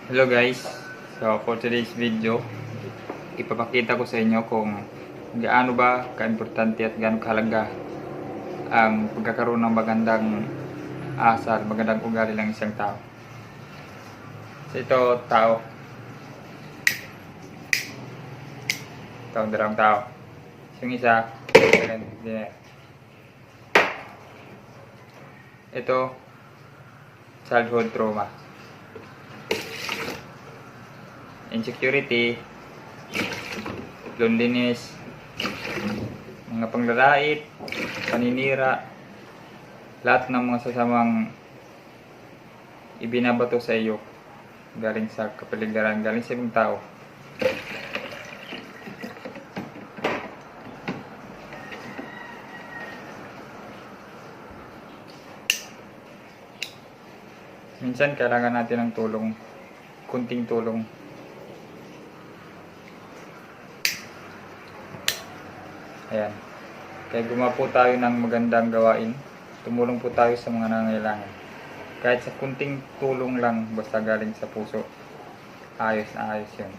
Hello guys, so for today's video, ipapakita ko sa inyo kung gaano ba ka-importante at gaano kahalaga ang pagkakaroon ng magandang asal, magandang ugali ng isang tao. So ito, tao. Ito ang dalawang tao. Yung isa, ito, childhood trauma. Insecurity, loneliness, mga panglalait, paninira, lahat ng mga sasamang ibinabato sa iyo galing sa kapaligiran, galing sa ibang tao. Minsan kailangan natin ng tulong, kunting tulong. Ayan. Kaya gumawa po tayo ng magandang gawain. Tumulong po tayo sa mga nangangailangan. Kahit sa kunting tulong lang, basta galing sa puso. Ayos na ayos yun.